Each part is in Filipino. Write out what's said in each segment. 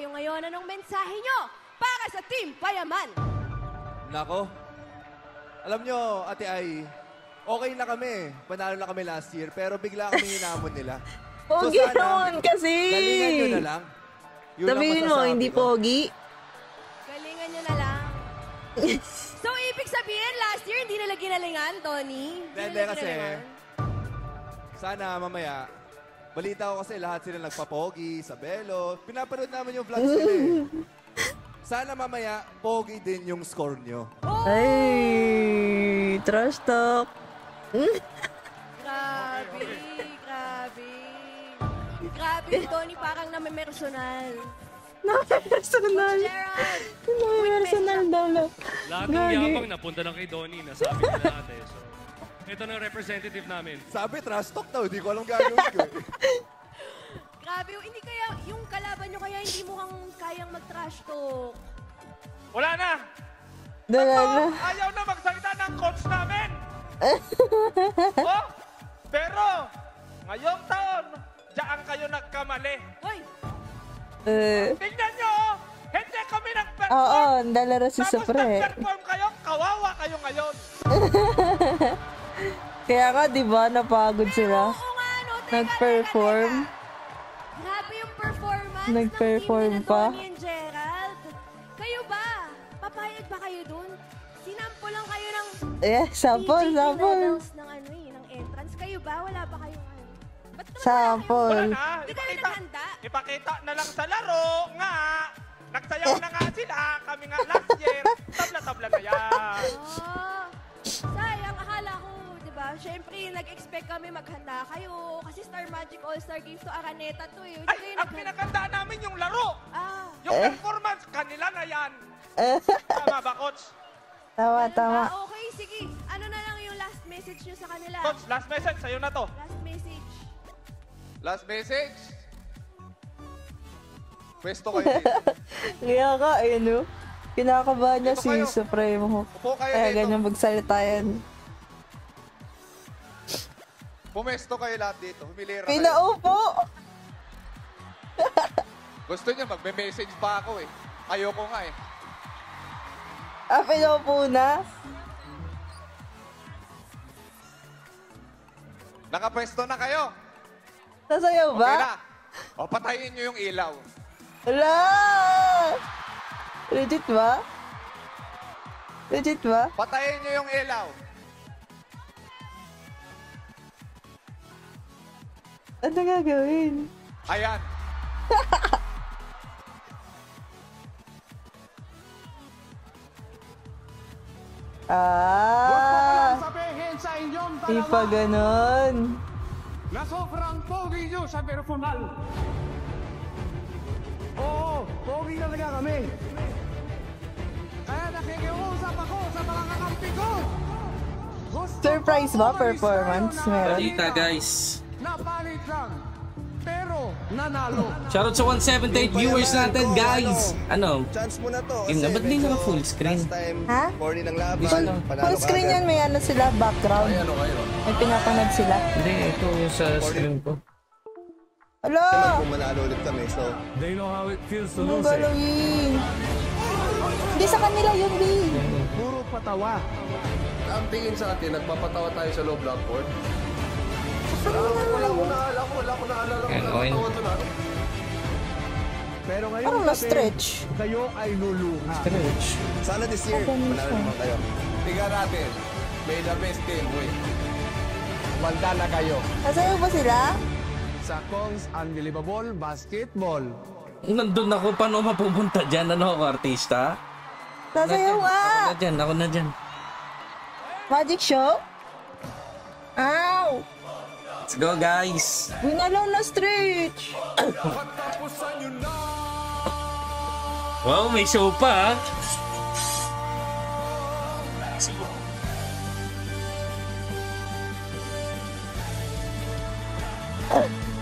tayo ngayon. Anong mensahe nyo para sa Team Payaman? Nako. Alam nyo, Ate Ai, okay na kami. Panalo na kami last year, pero bigla kami hinamon nila. Pogi naman kasi. Galingan nyo na lang. Sabihin mo, hindi pogi. Galingan nyo na lang. So, ibig sabihin, last year hindi nila ginalingan, Tony? Hindi kasi, sana mamaya, balita ko kasi lahat sila nagpapogi sa Belo. Pinapanood namin yung vlogs nila eh. Sana mamaya, pogi din yung score nyo. Oh! Ay, trash talk. Grabe, grabe. Grabe, Tony, parang namimersonal. Personal. Gerald! Personal daw lang. Lahat ng yabang napunta lang kay Donnie, nasabi nila natin. So, ito na representative namin. Sabi, trash talk daw. Hindi ko alam gagawin ko. Grabe, hindi kaya, yung kalaban nyo kaya hindi mo kang kayang mag-trash talk. Wala na! Dala na. Ayaw na magsalita ng coach namin! Oh, pero, ngayong taon, diyan kayo nagkamali. Hoy! Tingnan nyo, oh, hindi kami nag-perform. Oo, dala si Tapos Sopre. nag-perform kayo, kawawa kayo ngayon. Kaya nga, di ba, napagod sila. Oo nga, no? Nag-perform. Grabe yung performance Nag-perform ng team pa. nila Tony and Gerald. Kayo ba? Papayag ba kayo dun? Sinampo lang kayo ng Sample, PGT sample. levels ng ng entrance. Kayo ba? Wala ba kayong Ba't naman Sample. Wala na, Hindi kayo naghanda? ipakita na lang sa laro nga. Nagsayaw na nga sila, kami nga last year. Tabla-tabla na yan. Oh, sayang, akala ko, di ba? Siyempre, nag-expect kami maghanda kayo. Kasi Star Magic All-Star Games to Araneta to eh. Hindi Ay, kayo ang naghanda. pinaganda namin yung laro. Ah, Yung performance, kanila na yan. Tama ba, Coach? Tama, tama. okay, sige. Ano na lang yung last message nyo sa kanila? Coach, last message, sa'yo na to. Last message. Last message. Pwesto kayo dito. Kaya ka, ayun o. Kinakabahan niya Dito si kayo. Supremo. Upo kayo Kaya dito. ganyan magsalita yan. Pumesto kayo lahat dito. Humilira kayo. Pinaupo! Gusto niya, magme-message pa ako eh. Ayoko nga eh. Pinaupo na? Nakapwesto na kayo. Nasayaw ba? Okay na. O, patayin niyo yung ilaw. Wala! Legit ba? Legit ba? Patayin niyo yung ilaw. Ano gagawin? Ayan. Sabihin sa inyong Di pa ganon. na sobrang pogi nyo sa personal. Oo, pogi talaga kami. Kaya nakikiusap ako sa mga kakampi ko. Surprise ba performance? Meron? Balita guys. Napalit lang, pero nanalo. Shoutout sa 178 viewers natin guys. Ano? Chance mo na to. Game na, ba't di naka full screen? Ha? Morning ng laban. Full screen yan, may ano sila, background. May pinapanood sila. Hindi, ito yung sa stream ko. Ala! Kung manalo ulit kami, so... They know how it feels to Anong galawin? Hindi sa kanila yun, B. Puro patawa. Ang tingin sa atin, nagpapatawa tayo sa low blackboard. Wala ko naalala. Ayan, okay. Pero ngayon Parang na-stretch. kayo ay luluha. Stretch. Sana this year, manalo naman kayo. Tingnan natin. May the best team win. Manda na kayo. Nasayaw ba sila? Sa Kong's Unbelievable Basketball. Nandun ako, paano mapupunta dyan? Ano ako, artista? Nasayaw nga! Ako na dyan. Magic show? Ow! Let's go guys! Winalaw na stretch! Wow, may show pa ah.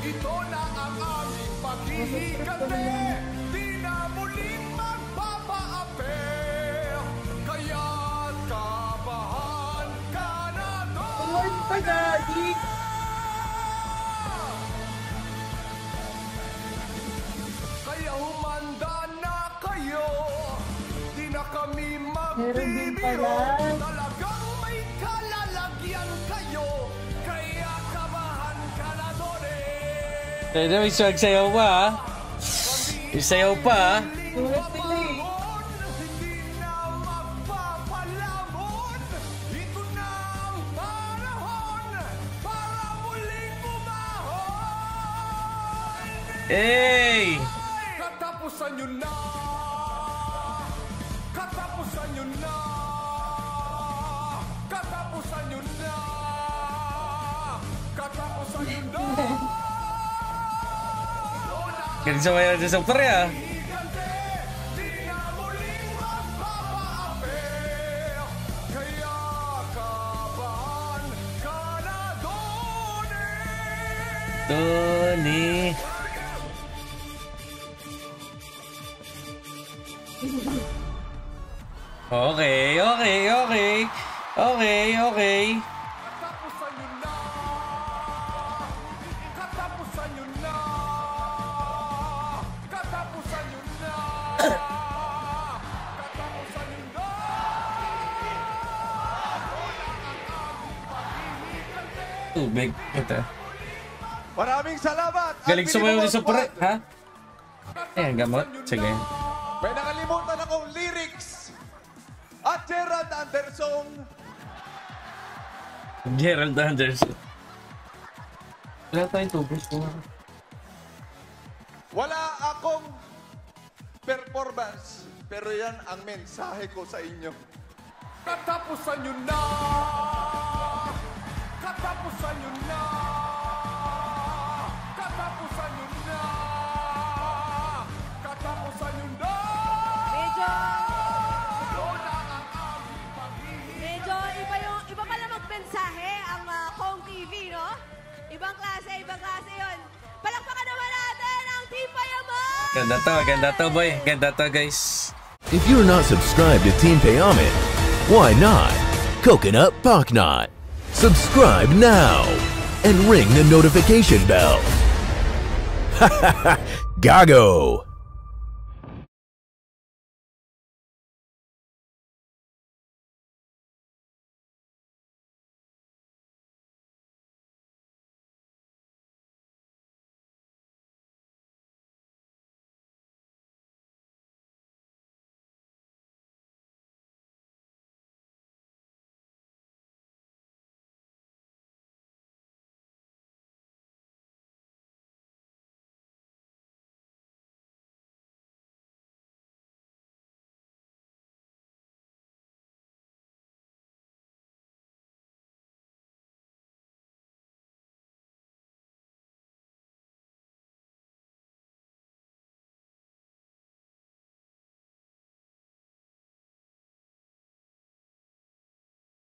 Ito na ang aming paghihigalme. Di na muling magpapaape. Kaya't kabahan ka na doon. Kaya humanda tayo, di na kami Meron din magbibiro. pala. Talagang may kalalagyan kayo, kaya kabahan ka na doon eh. Pwede may sayaw pa ha. May sayaw pa ha. Tulad nila eh. Hindi na magpapalamon. Ito na ang panahon para muling umahon. Hey! Katapusan nyo na. Katapusan nyo na. Katapusan nyo na. Katapusan nyo na. Ganun sa mga sa pre ha. Di na muling magpapaapi. Kaya kabahan ka na doon eh. Tony. Okay. Katapusan nyo na. Katapusan nyo na. Katapusan nyo na. Katapusan nyo na. Tubig. Ito. Maraming salamat. at Galing sumayaw ni Minimum Super. Squad. Ha? Ayan, gamot. Sige. May nakalimutan akong lyrics. At Gerald Anderson. Gerald Anderson. Wala tayong tubig. Wala akong performance. Pero yan ang mensahe ko sa inyo. Katapusan nyo na. Katapusan nyo na. Katapusan nyo na. Katapusan nyo na. Medyo iba pala magmensahe ang Kong TV, no? Ibang klase yun. Palakpakan naman natin ang Team Payaman! Ganda to boy. Ganda to guys. If you're not subscribed to Team Payaman, why not? Coconut Pocknot. Subscribe now and ring the notification bell. Gago!